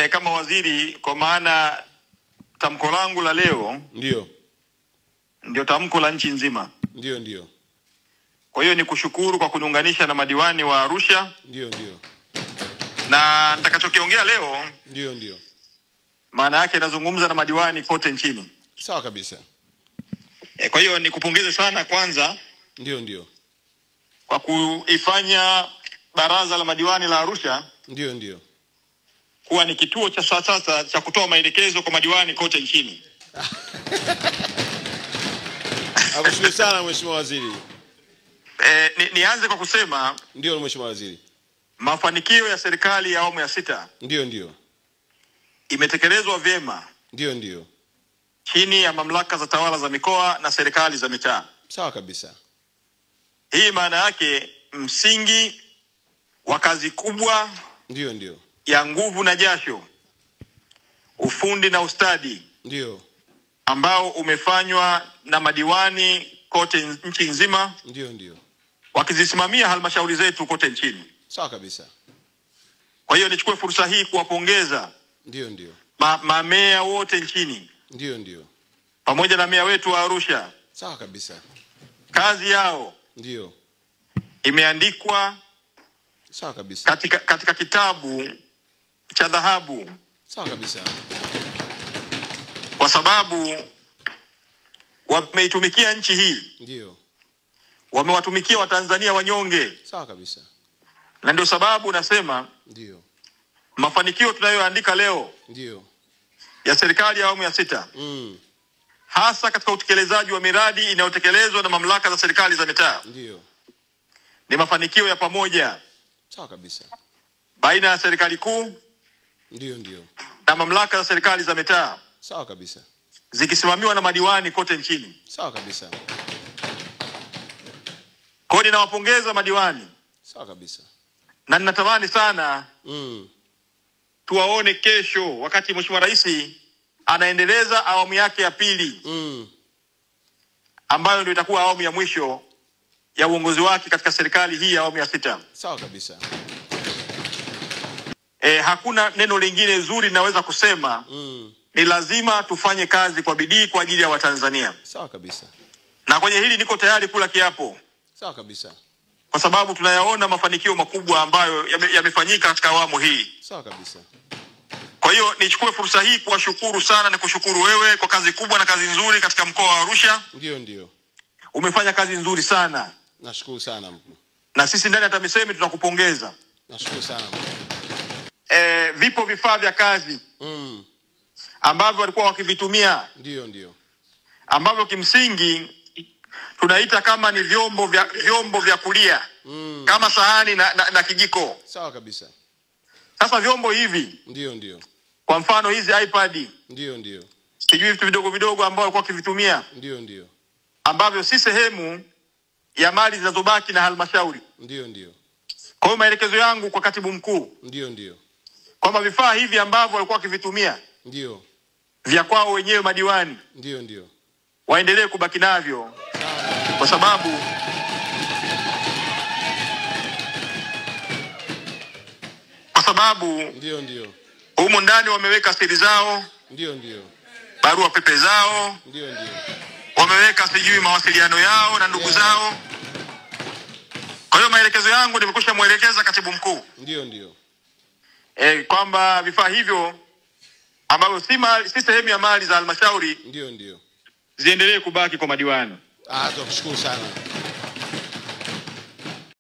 kama waziri, kwa maana tamko langu la leo ndio tamko la nchi nzima. Ndio. Kwa hiyo ni kushukuru kwa kuniunganisha na madiwani wa Arusha. Ndio. Na nitakachokiongea leo ndio. Maana yake nazungumza na madiwani kote nchini. Sawa kabisa. Kwa hiyo nikupongeze sana kwanza. Ndio. Kwa kuifanya baraza la madiwani la Arusha ndio kuwa ni kituo cha sasa cha kutoa maelekezo kwa madiwani kote nchini. Nakushukuru sana Mheshimiwa Waziri. Nianze kwa kusema ndio Mheshimiwa Waziri, mafanikio ya serikali ya awamu ya 6 ndio imetekelezwa vyema. Ndio. Chini ya mamlaka za tawala za mikoa na serikali za mitaa. Sawa kabisa. Hii maana yake msingi wa kazi kubwa ndio ya nguvu na jasho, ufundi na ustadi ndio ambao umefanywa na madiwani kote nchi nzima. Ndio. Wakizisimamia halmashauri zetu kote nchini. Sawa kabisa. Kwa hiyo nichukue fursa hii kuwapongeza ndio mamea wote nchini. Ndio. Pamoja na meya wetu wa Arusha. Sawa kabisa. Kazi yao ndio imeandikwa sawa kabisa katika kitabu cha dhahabu. Sawa kabisa. Kwa sababu wameitumikia nchi hii. Ndio. Wamewatumikia Watanzania wanyonge. Sawa kabisa. Na ndio sababu nasema ndio mafanikio tunayoandika leo ndio ya serikali ya awamu ya 6 hasa katika utekelezaji wa miradi inayotekelezwa na mamlaka za serikali za mitaa ndio ni mafanikio ya pamoja. Sawa kabisa. Baina ya serikali kuu ndio na mamlaka za serikali za mitaa. Sawa kabisa. Zikisimamiwa na madiwani kote nchini. Sawa kabisa. Kwa hiyo ninawapongeza madiwani. Sawa kabisa. Na ninatamani sana tuwaone kesho wakati Mheshimiwa Rais anaendeleza awamu yake ya pili. Ambayo ndio itakuwa awamu ya mwisho ya uongozi wake katika serikali hii ya awamu ya 6. Sawa kabisa. Hakuna neno lingine zuri naweza kusema. Ni lazima tufanye kazi kwa bidii kwa ajili ya Watanzania. Sawa kabisa. Na kwenye hili niko tayari kula kiapo. Sawa kabisa. Kwa sababu tunayaona mafanikio makubwa ambayo yamefanyika katika awamu hii. Sawa kabisa. Kwa hiyo nichukue fursa hii kuwashukuru sana na kushukuru wewe kwa kazi kubwa na kazi nzuri katika mkoa wa Arusha. Ndio. Umefanya kazi nzuri sana. Nashukuru sana mkuu. Na sisi ndani ya TAMISEMI tunakupongeza. Nashukuru sana mkuu. Vipo vifaa vya kazi ambavyo walikuwa wakivitumia. Ndio. Ambavyo kimsingi tunaita kama ni vyombo vya kulia. Kama sahani na kijiko. Sawa kabisa. Sasa vyombo hivi ndio kwa mfano hizi iPad ndio sijui vitu vidogo ambao walikuwa wakivitumia ndio ambavyo si sehemu ya mali zinazobaki na halmashauri. Ndio. Kwa hiyo maelekezo yangu kwa katibu mkuu ndio kwamba vifaa hivi ambavyo walikuwa wakivitumia ndio vya kwao wenyewe madiwani ndio waendelee kubaki navyo. Kwa sababu ndio humu ndani wameweka siri zao. Ndio. Barua pepe zao. Ndio. Wameweka sijui mawasiliano yao na ndugu zao. Kwa hiyo maelekezo yangu nimekusha muelekeza katibu mkuu. Ndio. Kwamba vifaa hivyo ambavyo si sehemu ya mali za halmashauri ndio ziendelee kubaki kwa madiwani. Tunakushukuru sana.